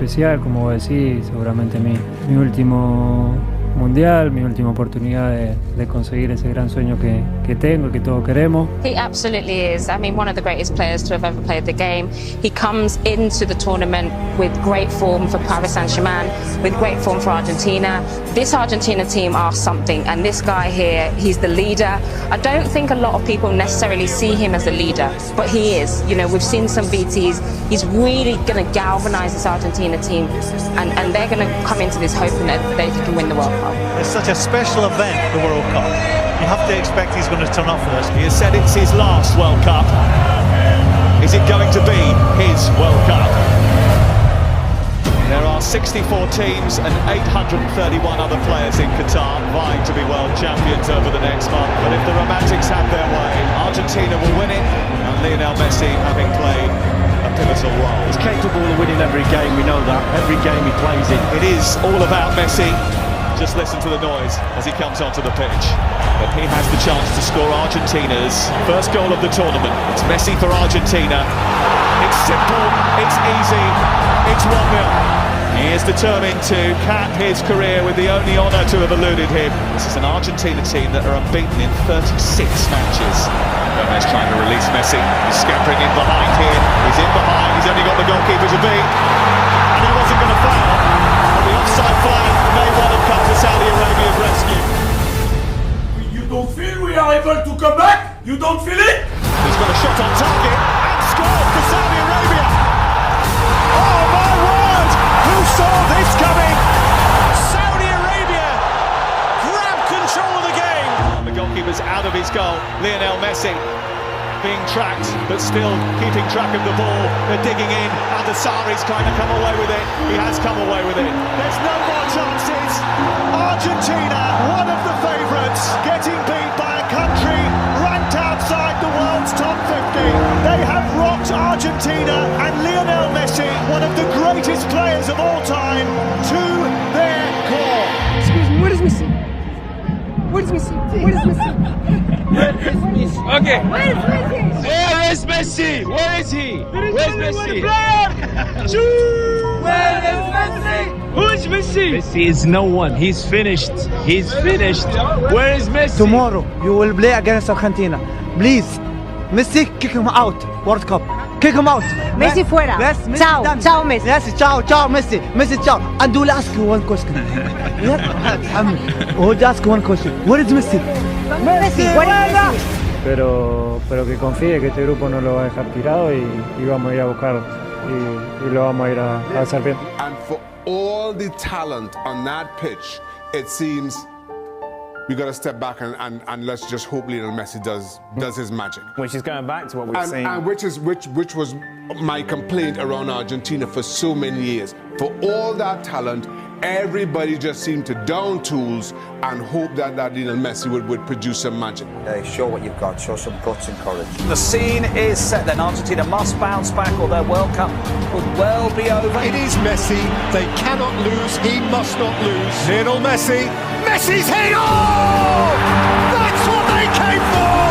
especial, como vos decís, seguramente mi último mundial, mi última oportunidad de conseguir ese gran sueño que tengo, que todos queremos. He absolutely is. I mean, one of the greatest players to have ever played the game. He comes into the tournament with great form for Paris Saint-Germain, with great form for Argentina. This Argentina team are something, and this guy here, he's the leader. I don't think a lot of people necessarily see him as a leader, but he is. You know, we've seen some VTs. He's really going to galvanise this Argentina team, and they're going to come into this hoping that they can win the World Cup. It's such a special event, the World Cup. You have to expect he's going to turn up for this. He has said it's his last World Cup. Is it going to be his World Cup? There are 64 teams and 831 other players in Qatar vying to be world champions over the next month. But if the Romantics have their way, Argentina will win it, and Lionel Messi having played a pivotal role. He's capable of winning every game, we know that. Every game he plays in. It is all about Messi. Just listen to the noise as he comes onto the pitch. But he has the chance to score Argentina's first goal of the tournament. It's Messi for Argentina. It's simple, it's easy, it's 1-0. He is determined to cap his career with the only honour to have eluded him. This is an Argentina team that are unbeaten in 36 matches. Gomez trying to release Messi. He's scampering in behind here. He's in behind. He's only got the goalkeeper to beat. And he wasn't going to foul. But the offside flag may well have come to Saudi Arabia's rescue. You don't feel we are able to come back? You don't feel it? He's got a shot on target and scored for Saudi Arabia. Oh my word! Who saw this coming? Saudi Arabia grab control of the game. And the goalkeeper's out of his goal. Lionel Messi being tracked, but still keeping track of the ball. They're digging in. Adesari's kind of come away with it. He has come away with it. There's no more chances. Argentina, one of the favourites, getting beat by a country ranked outside the world's top 50. They have rocked Argentina and Lionel Messi, one of the greatest players of all time, to their core. Excuse me, where is Messi? Where is Messi? Where is Messi? Okay. Where is Messi? Where is Messi? Where is he? Where's Messi? Where is Messi? Who is Messi? Messi is no one. He's finished. He's finished. Where is Messi? Tomorrow you will play against Argentina. Please, Messi, kick him out. World Cup. Kick him out. Messi fuera. Yes, Messi Ciao, done. ciao Messi. Yes, ciao, ciao Messi. Messi, ciao. And we'll ask you one question. We'll ask one question. Where is Messi? Messi, where is Messi? Pero que confíe que este grupo no lo va a dejar tirado y vamos a ir a buscar y lo vamos a ir a hacer bien. And for all the talent on that pitch, it seems we got to step back and let's just hope Lionel Messi does his magic. Which is going back to what we've seen. And which was my complaint around Argentina for so many years. For all that talent, everybody just seemed to down tools and hope that Lionel Messi would produce some magic. Show what you've got, show some guts and courage. The scene is set then. Argentina must bounce back or their World Cup could well be over. It is Messi. They cannot lose. He must not lose. Lionel Messi. Messi's hit! Oh! That's what they came for!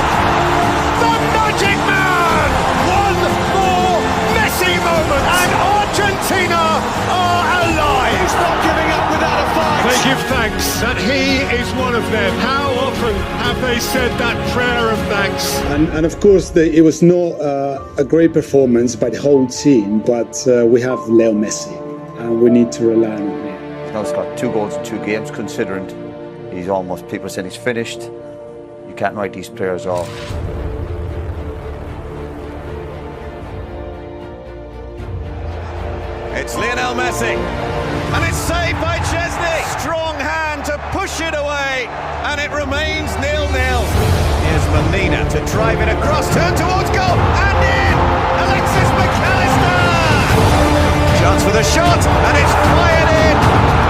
The Magic Man! One more Messi moment and Argentina are alive! He's not giving up without a fight! They give thanks that he is one of them. How often have they said that prayer of thanks? And of course, it was not a great performance by the whole team, but we have Leo Messi, and we need to rely on him. He's got 2 goals in 2 games, considering he's almost, people said he's finished. You can't write these players off. It's Lionel Messi, and it's saved by Chesney. Strong hand to push it away, and it remains 0-0. Here's Molina to drive it across, turn towards goal, and in! Alexis McAllister! Chance for the shot, and it's fired in!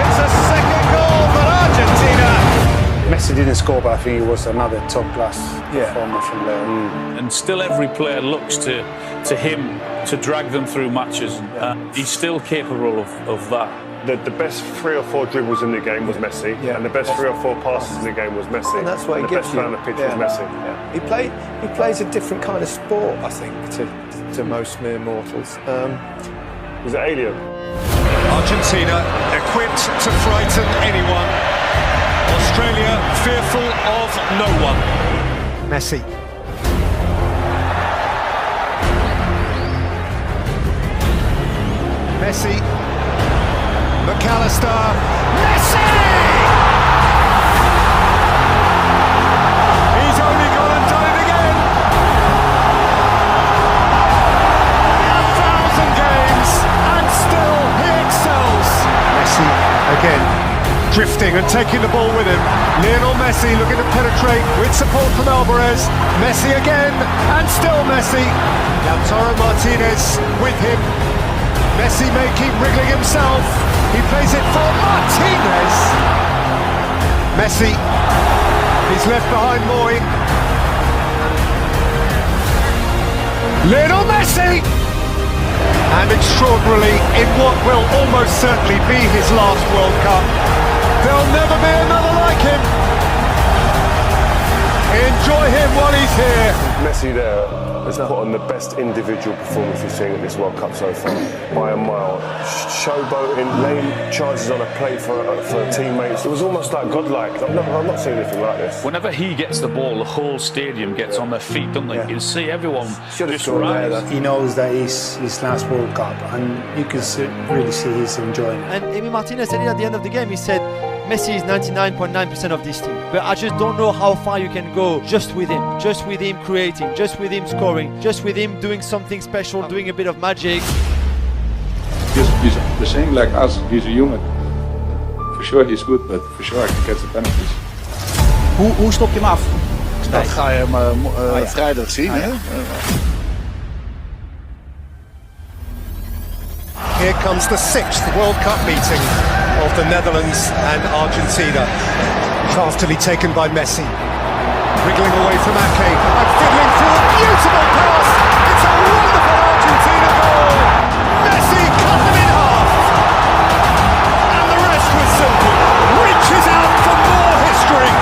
It's a second goal for Argentina! Messi didn't score, but I think it was another top-class performance from Leo. And still every player looks to him to drag them through matches. He's still capable of that. The best 3 or 4 dribbles in the game was Messi, and the best 3 or 4 passes in the game was Messi. And that's what he gives you. The best player on the pitch was Messi. Yeah. He plays a different kind of sport, I think, to most mere mortals. He's an alien. Argentina equipped to frighten anyone. Australia fearful of no one. Messi. Messi. McAllister. Messi! He's only gone and done it again. 1,000 games and still he excels. Messi again, drifting and taking the ball with him. Lionel Messi looking to penetrate with support from Alvarez. Messi again, and still Messi. Lautaro Martinez with him. Messi may keep wriggling himself. He plays it for Martinez. Messi, he's left behind Moy. Lionel Messi! And extraordinarily, in what will almost certainly be his last World Cup, there'll never be another like him. Enjoy him while he's here. Messi there has put on the best individual performance we've seen at this World Cup so far, by a mile. Showboating, laying chances on a plate for teammates. It was almost like godlike. I've not seen anything like this. Whenever he gets the ball, the whole stadium gets on their feet, don't they? You can see everyone just rise. He knows that it's his last World Cup, and you can really see he's enjoying it. And Emi Martinez said it at the end of the game. He said, Messi is 99.9% of this team, but I just don't know how far you can go just with him creating, just with him scoring, just with him doing something special, doing a bit of magic. He's the same like us, he's a human. For sure he's good, but for sure I can get the penalties. Hoe stop je hem af? Dat ga je hem vrijdag zien. Hè? Here comes the 6th World Cup meeting of the Netherlands and Argentina. Craftily taken by Messi. Wriggling away from Ake and fiddling through a beautiful pass. It's a wonderful Argentina goal. Messi cut them in half. And the rest was simple. Reaches out for more history.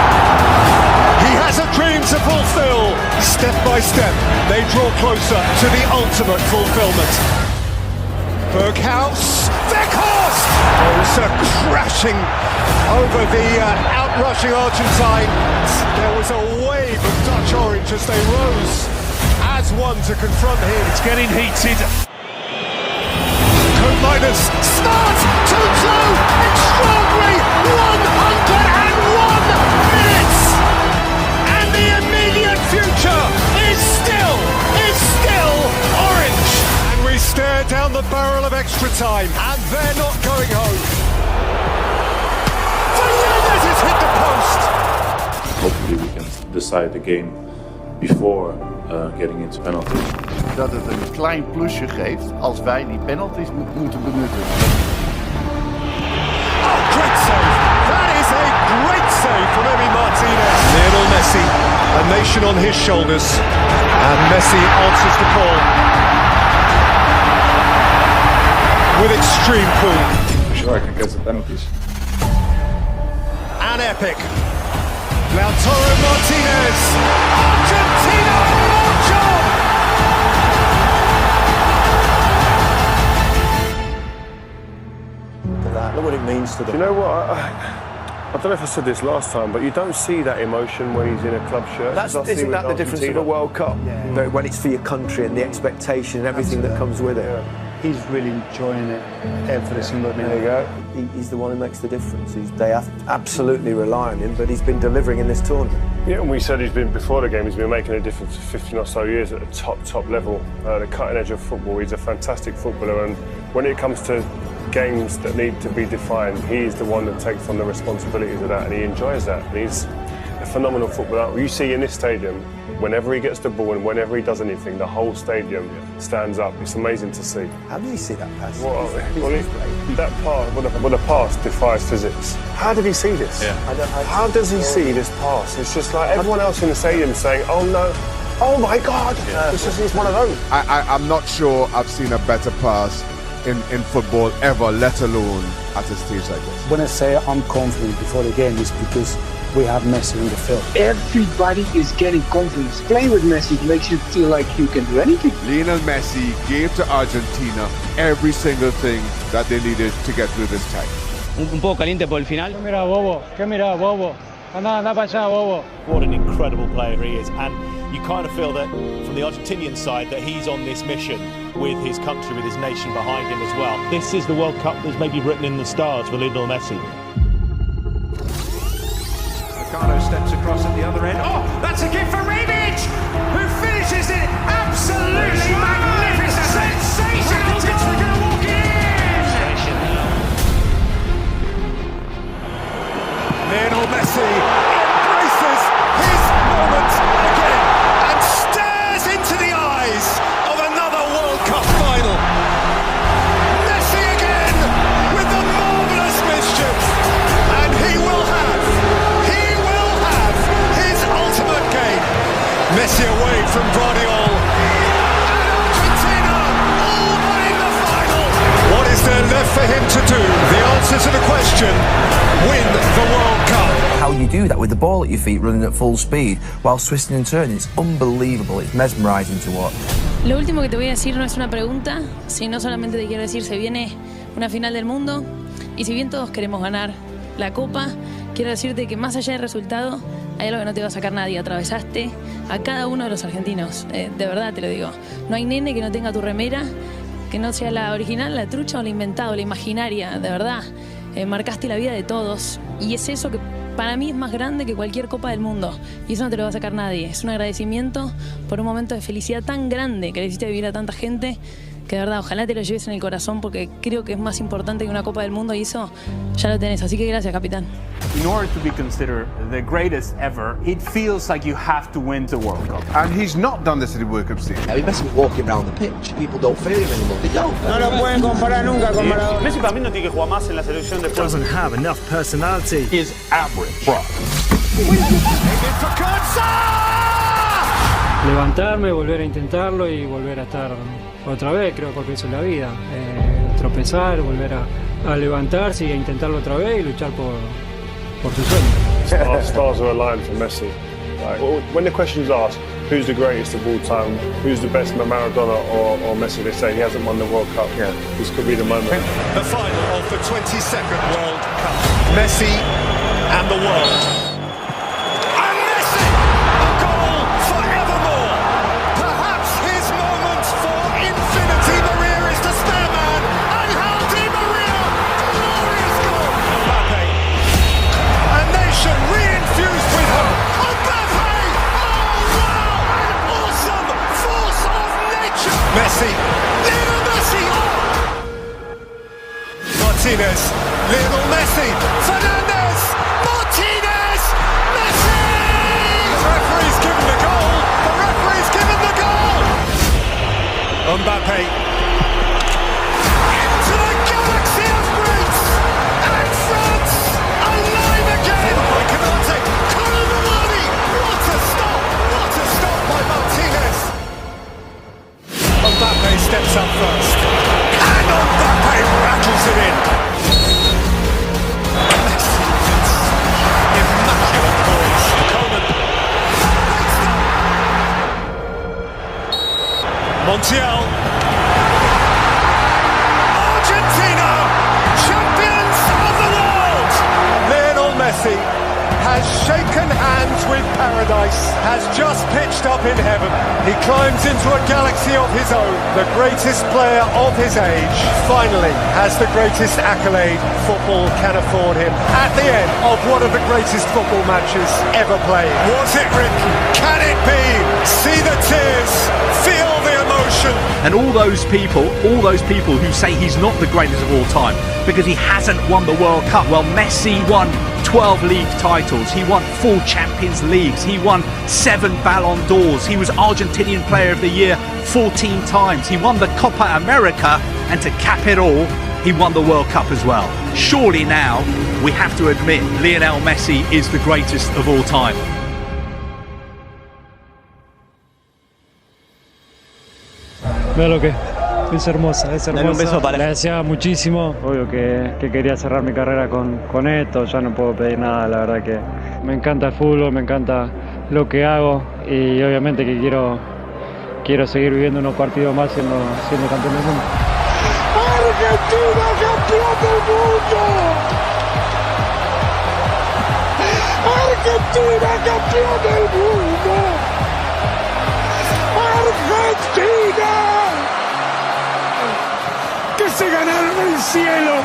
He has a dream to fulfill. Step by step, they draw closer to the ultimate fulfillment. Berghaus, Weghorst! Crashing over the outrushing Argentine. There was a wave of Dutch orange as they rose as one to confront him. It's getting heated. Koopmeiners, start, 2-2, extraordinary, 101 minutes! And the immediate future is still orange! We stare down the barrel of extra time, and they're not going home. Fernandez has hit the post. Hopefully we can decide the game before getting into penalties. Dat het een klein plusje geeft als wij die penalties moeten benutten. Oh, great save! That is a great save from Emi Martinez. Lionel Messi, a nation on his shoulders, and Messi answers the call. With extreme cool. For sure I can get the penalties. An epic. Lautaro Martinez. Argentina march on! Look what it means to them. Do you know what? I don't know if I said this last time, but you don't see that emotion when he's in a club shirt. Isn't that the difference of a World Cup? Yeah. When it's for your country and the expectation and everything that comes with it. Yeah. He's really enjoying it every single minute. There you go. He's the one who makes the difference. They absolutely rely on him, but he's been delivering in this tournament. Yeah, and we said before the game, he's been making a difference for 15 or so years at the top level, the cutting edge of football. He's a fantastic footballer, and when it comes to games that need to be defined, he's the one that takes on the responsibilities of that, and he enjoys that. And he's a phenomenal footballer. You see in this stadium, whenever he gets the ball and whenever he does anything, the whole stadium stands up. It's amazing to see. How did he see that pass? The pass defies physics. How did he see this? Yeah. How does he see this pass? It's just like everyone else in the stadium saying, "Oh no, oh my God!" Yeah. It's one of those. I'm not sure I've seen a better pass in football ever, let alone at a stage like this. When I say I'm confident before the game, it's because we have Messi on the field. Everybody is getting confidence. Playing with Messi makes you feel like you can do anything. Lionel Messi gave to Argentina every single thing that they needed to get through this time. Un poco caliente por el final. ¿Qué mira, bobo? ¿Qué mira, bobo? Anda para allá, bobo. What an incredible player he is, and you kind of feel that from the Argentinian side that he's on this mission with his country, with his nation behind him as well. This is the World Cup that's maybe written in the stars for Lionel Messi. Ricardo steps across at the other end. Oh, that's a gift for Rebic, who finishes it absolutely magnificent. Sensational goal. We're going to walk in. Lionel Messi embraces his moment again and stares into the eyes of another World Cup final. Messi again with the marvellous mischief, and he will have his ultimate game. Messi away from Guardiola, and Argentina all but in the final. What is there left for him to do? The answer to the question: win the World Cup. How you do that with the ball at your feet running at full speed whilst twisting and turning, it's unbelievable, it's mesmerising to watch. Lo último que te voy a decir no es una pregunta, sino solamente te quiero decir, se viene una final del mundo y si bien todos queremos ganar la Copa, quiero decirte que más allá del resultado hay algo que no te va a sacar nadie. Atravesaste a cada uno de los argentinos, de verdad te lo digo. No hay nene que no tenga tu remera, que no sea la original, la trucha o la inventada, la imaginaria, de verdad. Marcaste la vida de todos y es eso que para mí es más grande que cualquier Copa del Mundo y eso no te lo va a sacar nadie. Es un agradecimiento por un momento de felicidad tan grande que le hiciste vivir a tanta gente que de verdad ojalá te lo lleves en el corazón porque creo que es más importante que una Copa del Mundo y eso ya lo tenés, así que gracias, capitán. In order to be considered the greatest ever, it feels like you have to win the World Cup. And he's not done this at the World Cup stage. I mean, Messi was walking around the pitch. People don't feel him anymore. They don't. No lo pueden comparar nunca con Maradona. Messi para mí no tiene que jugar más en la selección de Doesn't have enough personality. Is average, bro. Levantarme, volver a intentarlo y volver a estar otra vez, creo, porque eso es la vida. Tropezar, volver a levantarse y a intentarlo otra vez y luchar por tu sueño. Stars are aligned for Messi. Like, when the question is asked, who's the greatest of all time, who's the best, Maradona or Messi, they say he hasn't won the World Cup. Yeah. This could be the moment. The final of the 22nd World Cup. Messi and the world. And Messi, a goal forevermore. Perhaps his moment for infinity. Maria is the spare man. And how Di Maria, glorious goal. Mbappe, a nation re-infused with hope. Mbappe, oh wow, an awesome force of nature. Messi, Lionel Messi, Martinez, Lionel Messi, Fernandez, Martinez, Messi! The referee's given the goal, the referee's given the goal! Mbappe, into the galaxy of greats, and France, alive again! By Canate, Colomani, what a stop by Martinez! Mbappe steps up first, and Mbappe rattles it in! Montiel. Argentina, champions of the world. Lionel Messi has shaken hands with paradise, has just pitched up in heaven. He climbs into a galaxy of his own. The greatest player of his age finally has the greatest accolade football can afford him. At the end of one of the greatest football matches ever played. Was it written? Can it be? See the tears, feel the emotion. And all those people who say he's not the greatest of all time because he hasn't won the World Cup. Well, Messi won 12 league titles, he won 4 Champions Leagues, he won 7 Ballon d'Ors, he was Argentinian Player of the Year 14 times, he won the Copa America, and to cap it all, he won the World Cup as well. Surely now, we have to admit, Lionel Messi is the greatest of all time. Mira lo que Es hermosa, es hermosa. Dale un beso para- Le deseaba muchísimo. Obvio que quería cerrar mi carrera con esto. Ya no puedo pedir nada, la verdad que me encanta el fútbol, me encanta lo que hago y obviamente que quiero seguir viviendo unos partidos más siendo campeón del mundo. ¡Argentina campeón del mundo! ¡Argentina campeón del mundo! ¡Argentina! ¡Que se ganaron el cielo!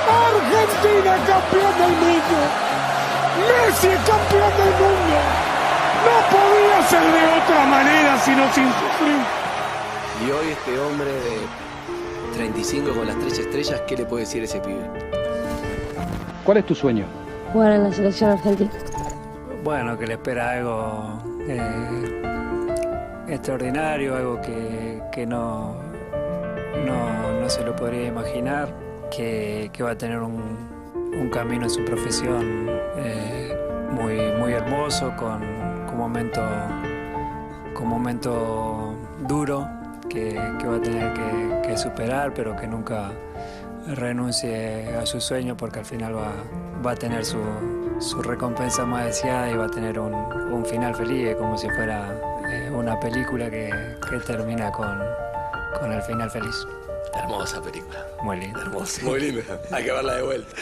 ¡Argentina campeón del mundo! ¡Messi campeón del mundo! No podía ser de otra manera sino sin sufrir. Y hoy este hombre de 35 con las 3 estrellas, ¿qué le puede decir ese pibe? ¿Cuál es tu sueño? Jugar en la selección argentina. Bueno, que le espera algo extraordinario, algo que no se lo podría imaginar, que va a tener un camino en su profesión muy hermoso, con momento duro que va a tener que superar, pero que nunca renuncie a su sueño, porque al final va a tener su recompensa más deseada y va a tener un final feliz, como si fuera una película que termina con el final feliz. Hermosa película. Muy linda. Hermosa. Muy linda. Hay que verla de vuelta.